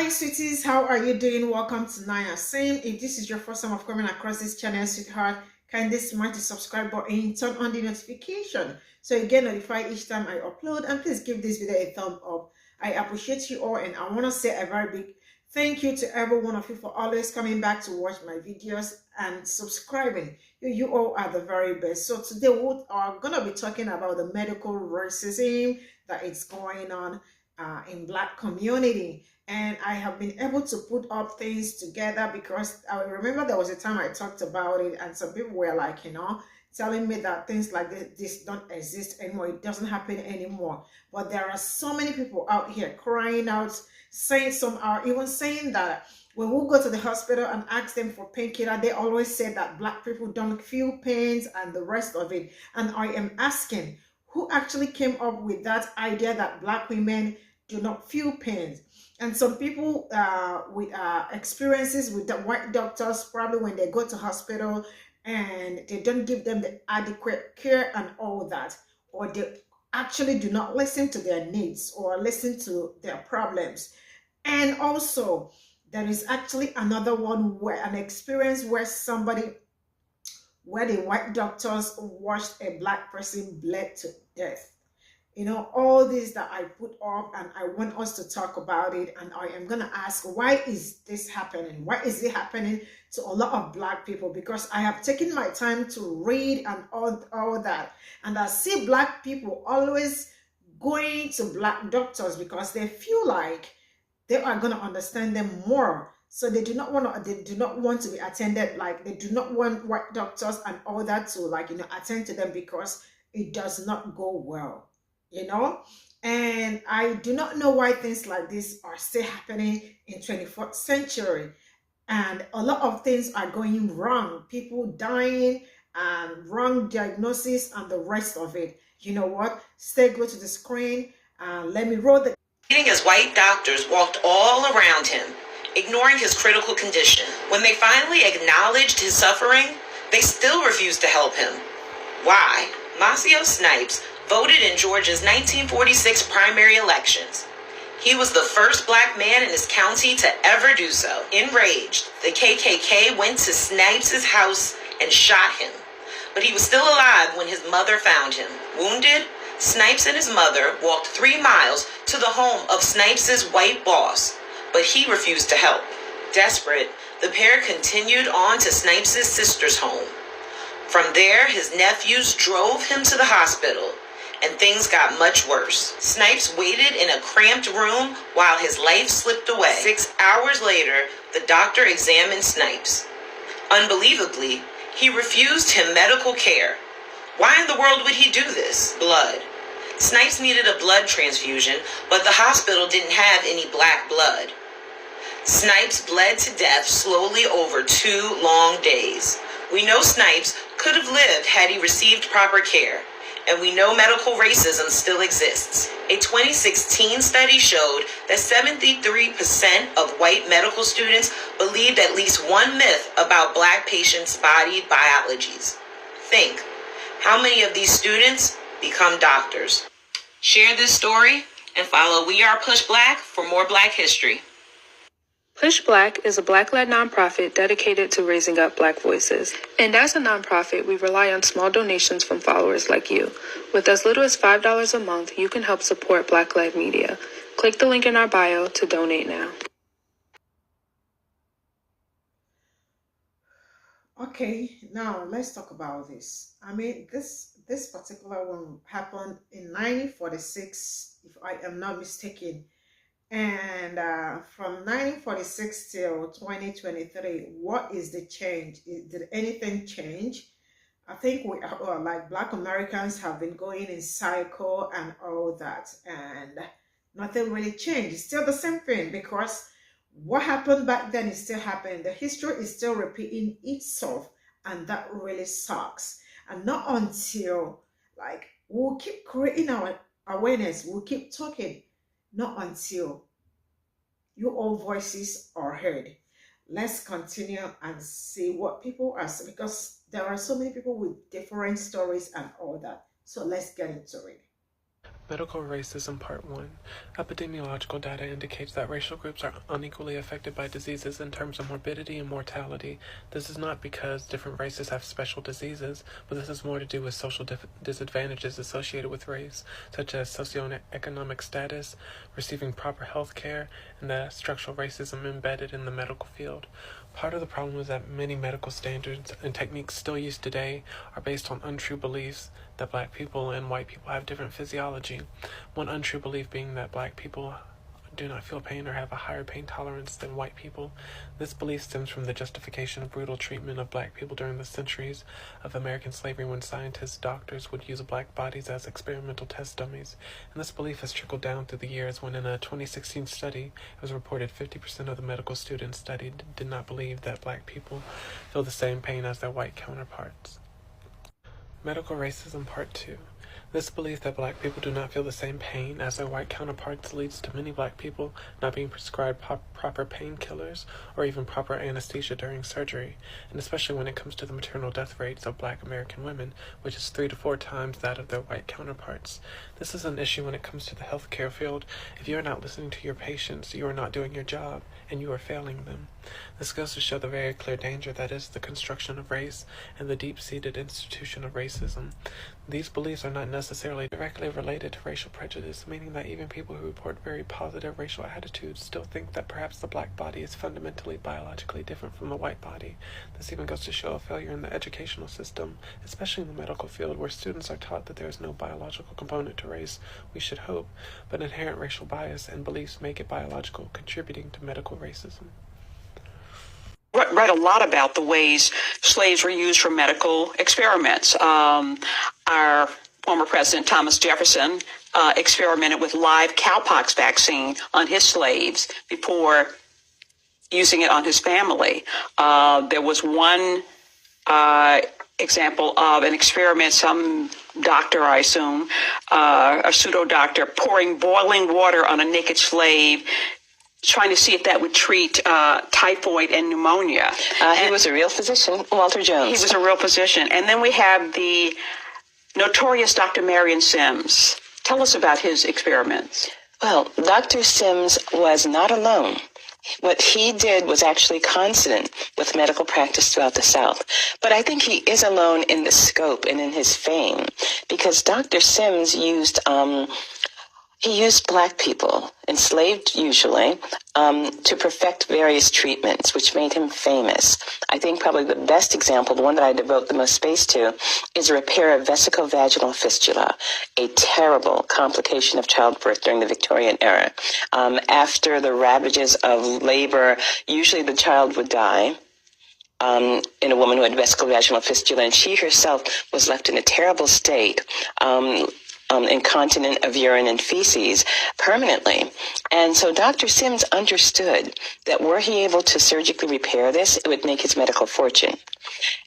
Hi sweeties, how are you doing? Welcome to Nanyacim. If this is your first time of coming across this channel, sweetheart, kindly smash the subscribe button, turn on the notification so you get notified each time I upload, and please give this video a thumb up. I appreciate you all, and I want to say a very big thank you to every one of you for always coming back to watch my videos and subscribing. You all are the very best. So today we are going to be talking about the medical racism that is going on in Black community. And I have been able to put up things together because I remember there was a time I talked about it and some people were like, telling me that things like this don't exist anymore. It doesn't happen anymore. But there are so many people out here crying out, saying some are even saying that when we go to the hospital and ask them for painkiller, they always say that Black people don't feel pains and the rest of it. And I am asking, who actually came up with that idea that Black women do not feel pains? And some people with experiences with the white doctors, probably when they go to hospital and they don't give them the adequate care and all that, or they actually do not listen to their needs or listen to their problems. And also, there is actually another one where an experience where the white doctors watched a Black person bled to death. All this that I put up, and I want us to talk about it. And I am going to ask, why is this happening? Why is it happening to a lot of Black people? Because I have taken my time to read and all that. And I see Black people always going to Black doctors because they feel like they are going to understand them more. So they do not want to be attended, like they do not want white doctors and all that to attend to them because it does not go well. And I do not know why things like this are still happening in 21st century. And a lot of things are going wrong. People dying and wrong diagnosis and the rest of it. You know what? Go to the screen and let me roll the... As white doctors walked all around him, ignoring his critical condition. When they finally acknowledged his suffering, they still refused to help him. Why? Masio Snipes voted in Georgia's 1946 primary elections. He was the first Black man in his county to ever do so. Enraged, the KKK went to Snipes' house and shot him. But he was still alive when his mother found him. Wounded, Snipes and his mother walked 3 miles to the home of Snipes' white boss, but he refused to help. Desperate, the pair continued on to Snipes' sister's home. From there, his nephews drove him to the hospital, and things got much worse. Snipes waited in a cramped room while his life slipped away. 6 hours later, the doctor examined Snipes. Unbelievably, he refused him medical care. Why in the world would he do this? Blood. Snipes needed a blood transfusion, but the hospital didn't have any Black blood. Snipes bled to death slowly over 2 long days. We know Snipes could have lived had he received proper care. And we know medical racism still exists. A 2016 study showed that 73% of white medical students believed at least one myth about Black patients' body biologies. Think, how many of these students become doctors? Share this story and follow We Are Push Black for more Black history. Push Black is a Black-led nonprofit dedicated to raising up Black voices. And as a nonprofit, we rely on small donations from followers like you. With as little as $5 a month, you can help support Black-led media. Click the link in our bio to donate now. Okay, now let's talk about this. I mean, this particular one happened in 1946, if I am not mistaken. And from 1946 till 2023, what is the change? Did anything change? I think we are like Black Americans have been going in cycle and all that, and nothing really changed. It's still the same thing because what happened back then is still happening. The history is still repeating itself, and that really sucks. And not until we'll keep creating our awareness, we'll keep talking. Not until your own voices are heard. Let's continue and see what people are saying, because there are so many people with different stories and all that. So let's get into it. Medical Racism Part 1. Epidemiological data indicates that racial groups are unequally affected by diseases in terms of morbidity and mortality. This is not because different races have special diseases, but this has more to do with social disadvantages associated with race, such as socioeconomic status, receiving proper health care, and the structural racism embedded in the medical field. Part of the problem is that many medical standards and techniques still used today are based on untrue beliefs that black people and white people have different physiology. One untrue belief being that black people do not feel pain or have a higher pain tolerance than white people. This belief stems from the justification of brutal treatment of black people during the centuries of American slavery, when scientists, doctors would use black bodies as experimental test dummies. And this belief has trickled down through the years when, in a 2016 study, it was reported 50% of the medical students studied did not believe that black people feel the same pain as their white counterparts. Medical Racism Part 2. This belief that black people do not feel the same pain as their white counterparts leads to many black people not being prescribed proper painkillers or even proper anesthesia during surgery, and especially when it comes to the maternal death rates of black American women, which is 3 to 4 times that of their white counterparts. This is an issue when it comes to the healthcare field. If you are not listening to your patients, you are not doing your job, and you are failing them. This goes to show the very clear danger that is the construction of race and the deep-seated institution of racism. These beliefs are not necessarily directly related to racial prejudice, meaning that even people who report very positive racial attitudes still think that perhaps the black body is fundamentally biologically different from the white body. This even goes to show a failure in the educational system, especially in the medical field, where students are taught that there is no biological component to race, we should hope, but inherent racial bias and beliefs make it biological, contributing to medical racism. Read a lot about the ways slaves were used for medical experiments. Our former president, Thomas Jefferson, experimented with live cowpox vaccine on his slaves before using it on his family. There was one example of an experiment, some doctor, I assume, a pseudo doctor, pouring boiling water on a naked slave, trying to see if that would treat typhoid and pneumonia. He was a real physician, Walter Jones. He was a real physician. And then we have the notorious Dr. Marion Sims. Tell us about his experiments. Well, Dr. Sims was not alone. What he did was actually consonant with medical practice throughout the South. But I think he is alone in the scope and in his fame, because Dr. Sims used black people, enslaved usually, to perfect various treatments, which made him famous. I think probably the best example, the one that I devote the most space to, is a repair of vesicovaginal fistula, a terrible complication of childbirth during the Victorian era. After the ravages of labor, usually the child would die. In a woman who had vesicovaginal fistula, and she herself was left in a terrible state, incontinent of urine and feces permanently. And so Dr. Sims understood that were he able to surgically repair this, it would make his medical fortune.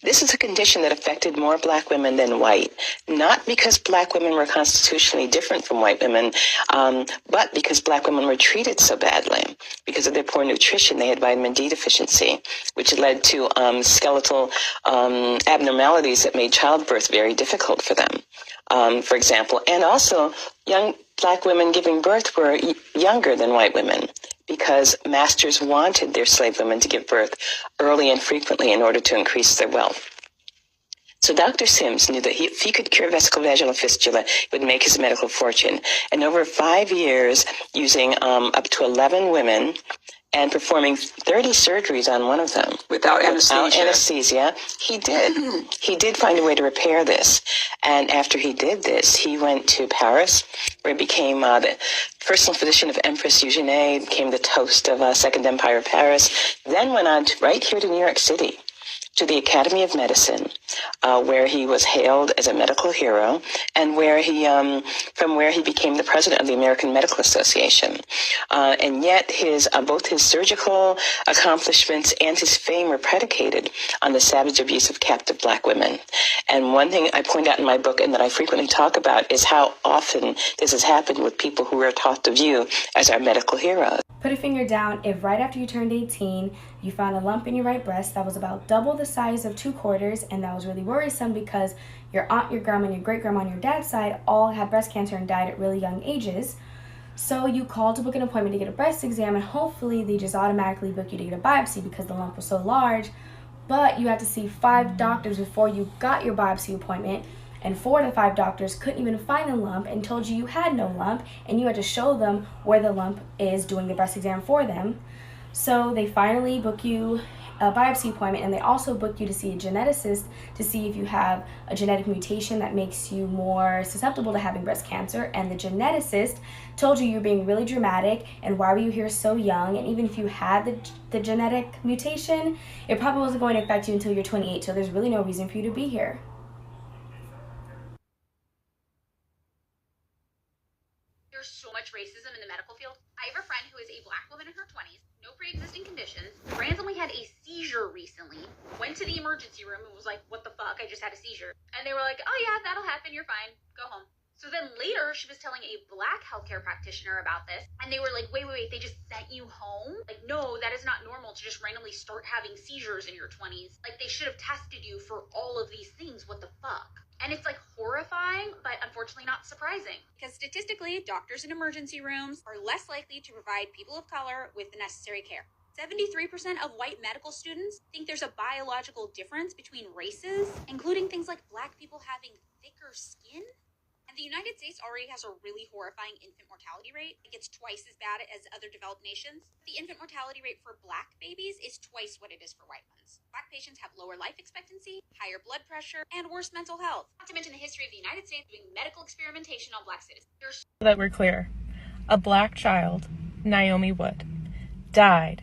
This is a condition that affected more black women than white, not because black women were constitutionally different from white women, but because black women were treated so badly. Because of their poor nutrition, they had vitamin D deficiency, which led to skeletal abnormalities that made childbirth very difficult for them. For example, and also young black women giving birth were younger than white women, because masters wanted their slave women to give birth early and frequently in order to increase their wealth. So Dr. Sims knew that if he could cure vesicovaginal fistula, it would make his medical fortune. And over 5 years, using up to 11 women, and performing 30 surgeries on one of them. Without anesthesia, he did find a way to repair this. And after he did this, he went to Paris, where he became the personal physician of Empress Eugenie, became the toast of Second Empire of Paris, then went on to right here to New York City, to the Academy of Medicine, where he was hailed as a medical hero, and from where he became the president of the American Medical Association. And yet both his surgical accomplishments and his fame were predicated on the savage abuse of captive black women. And one thing I point out in my book, and that I frequently talk about, is how often this has happened with people who we're taught to view as our medical heroes. Put a finger down if right after you turned 18, you found a lump in your right breast that was about double the size of 2/4, and that was really worrisome because your aunt, your grandma, and your great-grandma on your dad's side all had breast cancer and died at really young ages. So you called to book an appointment to get a breast exam, and hopefully they just automatically book you to get a biopsy because the lump was so large. But you had to see 5 doctors before you got your biopsy appointment, and 4 of the 5 doctors couldn't even find the lump and told you had no lump, and you had to show them where the lump is doing the breast exam for them. So they finally book you a biopsy appointment, and they also book you to see a geneticist to see if you have a genetic mutation that makes you more susceptible to having breast cancer. And the geneticist told you you're being really dramatic and why were you here so young, and even if you had the genetic mutation, it probably wasn't going to affect you until you're 28, so there's really no reason for you to be here. There's so much racism in the medical field. I have a friend who is a black woman in her 20s, no pre-existing conditions, randomly had a seizure recently, went to the emergency room and was like, what the fuck, I just had a seizure. And they were like, oh yeah, that'll happen, you're fine, go home. So then later, she was telling a black healthcare practitioner about this, and they were like, wait, they just sent you home? Like, no, that is not normal to just randomly start having seizures in your 20s. Like, they should have tested you for all of these things, what the fuck? And it's like horrifying, but unfortunately not surprising. Because statistically, doctors in emergency rooms are less likely to provide people of color with the necessary care. 73% of white medical students think there's a biological difference between races, including things like black people having thicker skin. And the United States already has a really horrifying infant mortality rate. It gets twice as bad as other developed nations. The infant mortality rate for black babies is twice what it is for white ones. Black patients have lower life expectancy, higher blood pressure, and worse mental health. Not to mention the history of the United States doing medical experimentation on black citizens. So that we're clear, a black child, Naomi Wood, died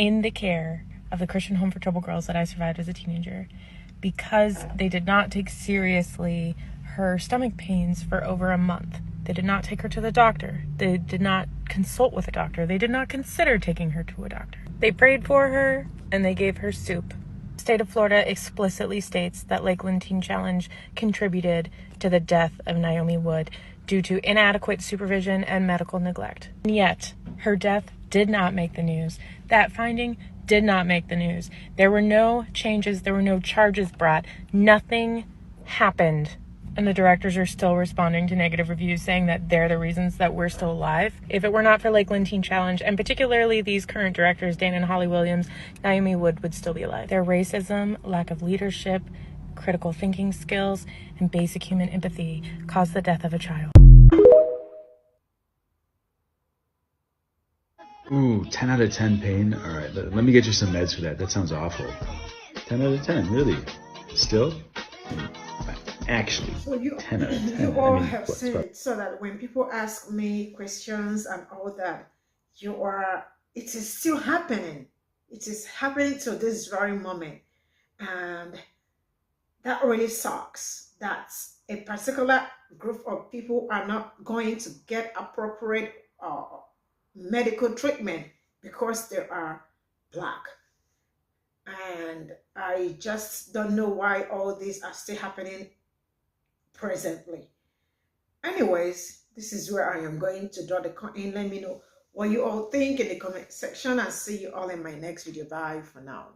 in the care of the Christian Home for Troubled Girls that I survived as a teenager because they did not take seriously her stomach pains for over a month. They did not take her to the doctor. They did not consult with a doctor. They did not consider taking her to a doctor. They prayed for her and they gave her soup. The state of Florida explicitly states that Lakeland Teen Challenge contributed to the death of Naomi Wood due to inadequate supervision and medical neglect. And yet, her death did not make the news. That finding did not make the news. There were no changes. There were no charges brought. Nothing happened. And the directors are still responding to negative reviews saying that they're the reasons that we're still alive. If it were not for Lakeland Teen Challenge, and particularly these current directors, Dan and Holly Williams, Naomi Wood would still be alive. Their racism, lack of leadership, critical thinking skills, and basic human empathy caused the death of a child. Ooh, 10 out of 10 pain. All right, let me get you some meds for that. That sounds awful. 10 out of 10, really? Still? Actually, so you, 10 out of 10. you all have said so that when people ask me questions and all that, it is still happening. It is happening to this very moment. And that really sucks. That a particular group of people are not going to get appropriate medical treatment because they are black. And I just don't know why all these are still happening presently. Anyways, this is where I am going to draw the curtain. Let me know what you all think in the comment section, and see you all in my next video. Bye for now.